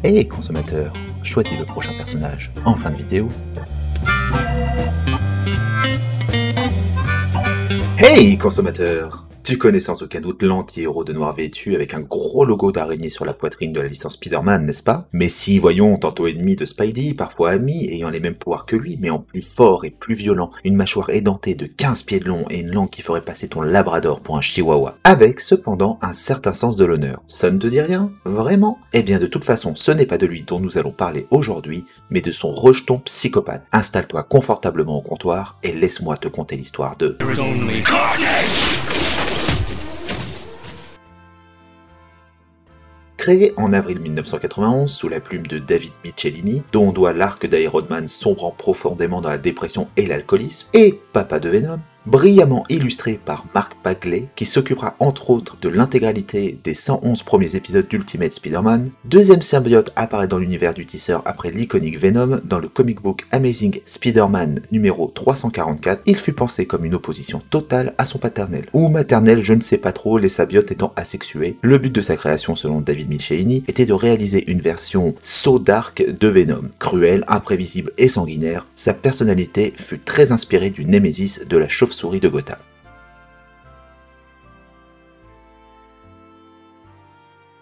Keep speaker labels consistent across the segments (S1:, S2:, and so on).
S1: Hey consommateur, choisis le prochain personnage en fin de vidéo. Hey consommateur! Tu connais sans aucun doute l'anti-héros de noir vêtu avec un gros logo d'araignée sur la poitrine de la licence Spider-Man, n'est-ce pas? Mais si, voyons, tantôt ennemi de Spidey, parfois ami, ayant les mêmes pouvoirs que lui, mais en plus fort et plus violent, une mâchoire édentée de 15 pieds de long et une langue qui ferait passer ton labrador pour un chihuahua. Avec, cependant, un certain sens de l'honneur. Ça ne te dit rien? Vraiment? Eh bien, de toute façon, ce n'est pas de lui dont nous allons parler aujourd'hui, mais de son rejeton psychopathe. Installe-toi confortablement au comptoir et laisse-moi te conter l'histoire de... Créé en avril 1991 sous la plume de David Michelinie, dont on doit l'arc d'Iron Man sombrant profondément dans la dépression et l'alcoolisme, et Papa de Venom, brillamment illustré par Mark Bagley, qui s'occupera entre autres de l'intégralité des 111 premiers épisodes d'Ultimate Spider-Man. Deuxième symbiote apparaît dans l'univers du tisseur après l'iconique Venom dans le comic book Amazing Spider-Man numéro 344. Il fut pensé comme une opposition totale à son paternel. Ou maternel, je ne sais pas trop, les symbiotes étant asexués. Le but de sa création, selon David Michelinie, était de réaliser une version so dark de Venom. Cruel, imprévisible et sanguinaire, sa personnalité fut très inspirée du Némésis de la chauve-souris de Gotham.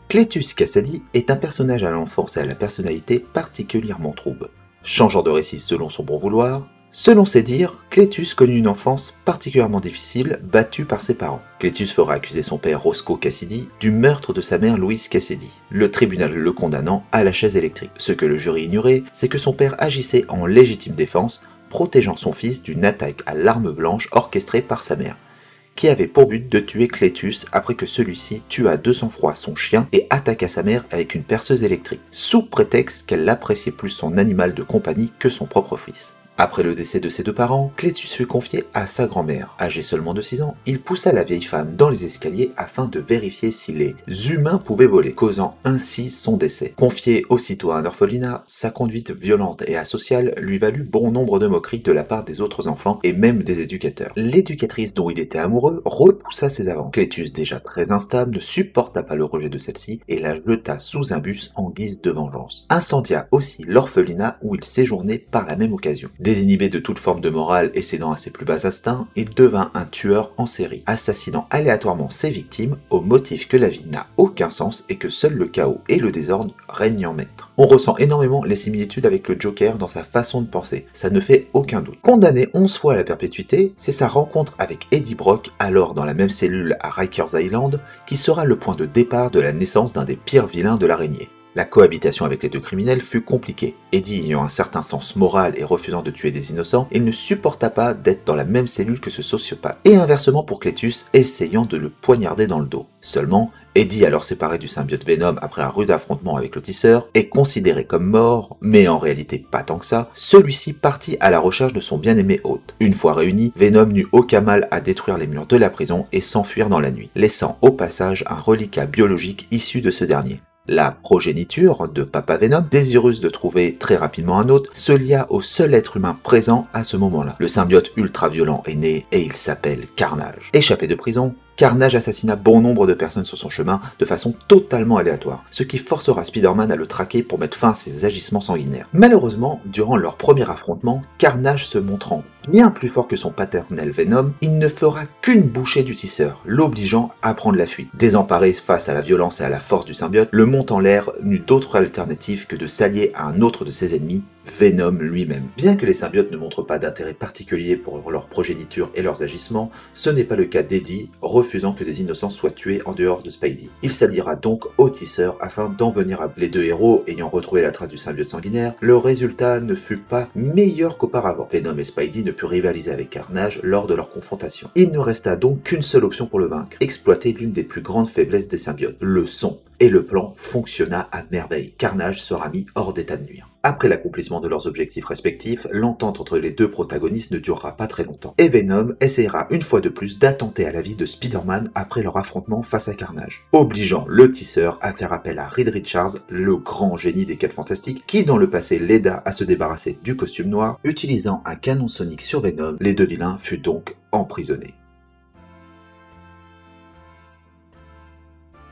S1: Cletus Kasady est un personnage à l'enfance et à la personnalité particulièrement trouble. Changeant de récit selon son bon vouloir, selon ses dires, Cletus connut une enfance particulièrement difficile, battu par ses parents. Cletus fera accuser son père Roscoe Kasady du meurtre de sa mère Louise Kasady, le tribunal le condamnant à la chaise électrique. Ce que le jury ignorait, c'est que son père agissait en légitime défense, protégeant son fils d'une attaque à l'arme blanche orchestrée par sa mère, qui avait pour but de tuer Cletus après que celui-ci tua de sang-froid son chien et attaqua sa mère avec une perceuse électrique, sous prétexte qu'elle appréciait plus son animal de compagnie que son propre fils. Après le décès de ses deux parents, Cletus fut confié à sa grand-mère. Âgé seulement de 6 ans, il poussa la vieille femme dans les escaliers afin de vérifier si les humains pouvaient voler, causant ainsi son décès. Confié aussitôt à un orphelinat, sa conduite violente et asociale lui valut bon nombre de moqueries de la part des autres enfants et même des éducateurs. L'éducatrice dont il était amoureux repoussa ses avances. Cletus, déjà très instable, ne supporta pas le rejet de celle-ci et la jeta sous un bus en guise de vengeance. Incendia aussi l'orphelinat où il séjournait par la même occasion. Désinhibé de toute forme de morale et cédant à ses plus bas instincts, il devint un tueur en série, assassinant aléatoirement ses victimes au motif que la vie n'a aucun sens et que seul le chaos et le désordre règnent en maître. On ressent énormément les similitudes avec le Joker dans sa façon de penser, ça ne fait aucun doute. Condamné 11 fois à la perpétuité, c'est sa rencontre avec Eddie Brock, alors dans la même cellule à Rikers Island, qui sera le point de départ de la naissance d'un des pires vilains de l'araignée. La cohabitation avec les deux criminels fut compliquée. Eddie ayant un certain sens moral et refusant de tuer des innocents, il ne supporta pas d'être dans la même cellule que ce sociopathe. Et inversement pour Cletus, essayant de le poignarder dans le dos. Seulement, Eddie, alors séparé du symbiote Venom après un rude affrontement avec le tisseur, est considéré comme mort, mais en réalité pas tant que ça, celui-ci partit à la recherche de son bien-aimé hôte. Une fois réunis, Venom n'eut aucun mal à détruire les murs de la prison et s'enfuir dans la nuit, laissant au passage un reliquat biologique issu de ce dernier. La progéniture de Papa Venom, désireuse de trouver très rapidement un hôte, se lia au seul être humain présent à ce moment-là. Le symbiote ultra-violent est né et il s'appelle Carnage. Échappé de prison, Carnage assassina bon nombre de personnes sur son chemin de façon totalement aléatoire, ce qui forcera Spider-Man à le traquer pour mettre fin à ses agissements sanguinaires. Malheureusement, durant leur premier affrontement, Carnage se montrant bien plus fort que son paternel Venom, il ne fera qu'une bouchée du tisseur, l'obligeant à prendre la fuite. Désemparé face à la violence et à la force du symbiote, le mont en l'air n'eut d'autre alternative que de s'allier à un autre de ses ennemis, Venom lui-même. Bien que les symbiotes ne montrent pas d'intérêt particulier pour leur progéniture et leurs agissements, ce n'est pas le cas d'Eddie, refusant que des innocents soient tués en dehors de Spidey. Il s'alliera donc au tisseur afin d'en venir à bout. Les deux héros ayant retrouvé la trace du symbiote sanguinaire, le résultat ne fut pas meilleur qu'auparavant. Venom et Spidey ne purent rivaliser avec Carnage lors de leur confrontation. Il ne resta donc qu'une seule option pour le vaincre, exploiter l'une des plus grandes faiblesses des symbiotes, le son. Et le plan fonctionna à merveille. Carnage sera mis hors d'état de nuire. Après l'accomplissement de leurs objectifs respectifs, l'entente entre les deux protagonistes ne durera pas très longtemps. Et Venom essaiera une fois de plus d'attenter à la vie de Spider-Man après leur affrontement face à Carnage, obligeant le tisseur à faire appel à Reed Richards, le grand génie des 4 Fantastiques, qui dans le passé l'aida à se débarrasser du costume noir. Utilisant un canon sonique sur Venom, les deux vilains furent donc emprisonnés.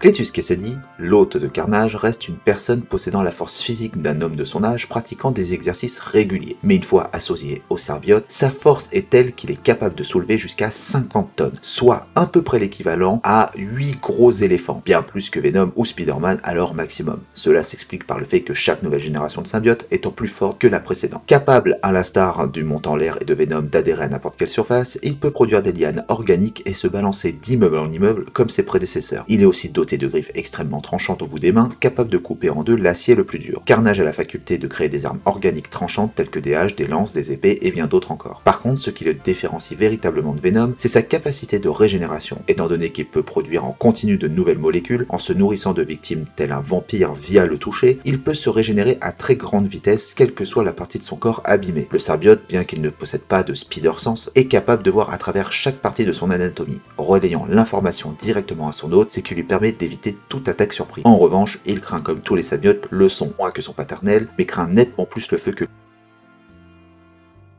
S1: Cletus Kasady, l'hôte de Carnage, reste une personne possédant la force physique d'un homme de son âge pratiquant des exercices réguliers. Mais une fois associé au symbiote, sa force est telle qu'il est capable de soulever jusqu'à 50 tonnes, soit à peu près l'équivalent à 8 gros éléphants, bien plus que Venom ou Spider-Man à leur maximum. Cela s'explique par le fait que chaque nouvelle génération de symbiotes étant plus forte que la précédente. Capable, à l'instar du montant l'air et de Venom, d'adhérer à n'importe quelle surface, il peut produire des lianes organiques et se balancer d'immeuble en immeuble comme ses prédécesseurs. Il est aussi doté de griffes extrêmement tranchantes au bout des mains, capables de couper en deux l'acier le plus dur. Carnage a la faculté de créer des armes organiques tranchantes telles que des haches, des lances, des épées et bien d'autres encore. Par contre, ce qui le différencie véritablement de Venom, c'est sa capacité de régénération, étant donné qu'il peut produire en continu de nouvelles molécules, en se nourrissant de victimes tel un vampire via le toucher, il peut se régénérer à très grande vitesse, quelle que soit la partie de son corps abîmée. Le symbiote, bien qu'il ne possède pas de spider-sense, est capable de voir à travers chaque partie de son anatomie, relayant l'information directement à son hôte, ce qui lui permet d'éviter toute attaque surprise. En revanche, il craint comme tous les symbiotes le son moins que son paternel, mais craint nettement plus le feu que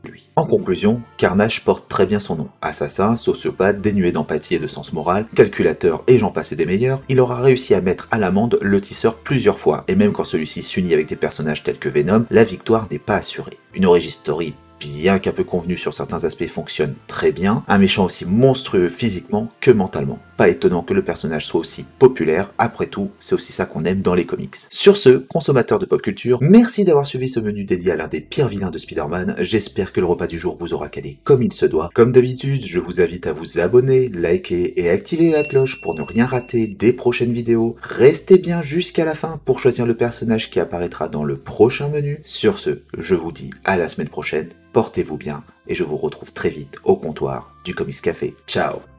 S1: lui. En conclusion, Carnage porte très bien son nom. Assassin, sociopathe, dénué d'empathie et de sens moral, calculateur et j'en passe et des meilleurs, il aura réussi à mettre à l'amende le tisseur plusieurs fois, et même quand celui-ci s'unit avec des personnages tels que Venom, la victoire n'est pas assurée. Une origin story bien qu'un peu convenu sur certains aspects, fonctionne très bien, un méchant aussi monstrueux physiquement que mentalement. Pas étonnant que le personnage soit aussi populaire, après tout, c'est aussi ça qu'on aime dans les comics. Sur ce, consommateurs de pop culture, merci d'avoir suivi ce menu dédié à l'un des pires vilains de Spider-Man, j'espère que le repas du jour vous aura calé comme il se doit. Comme d'habitude, je vous invite à vous abonner, liker et activer la cloche pour ne rien rater des prochaines vidéos. Restez bien jusqu'à la fin pour choisir le personnage qui apparaîtra dans le prochain menu. Sur ce, je vous dis à la semaine prochaine, portez-vous bien et je vous retrouve très vite au comptoir du Comics Café. Ciao!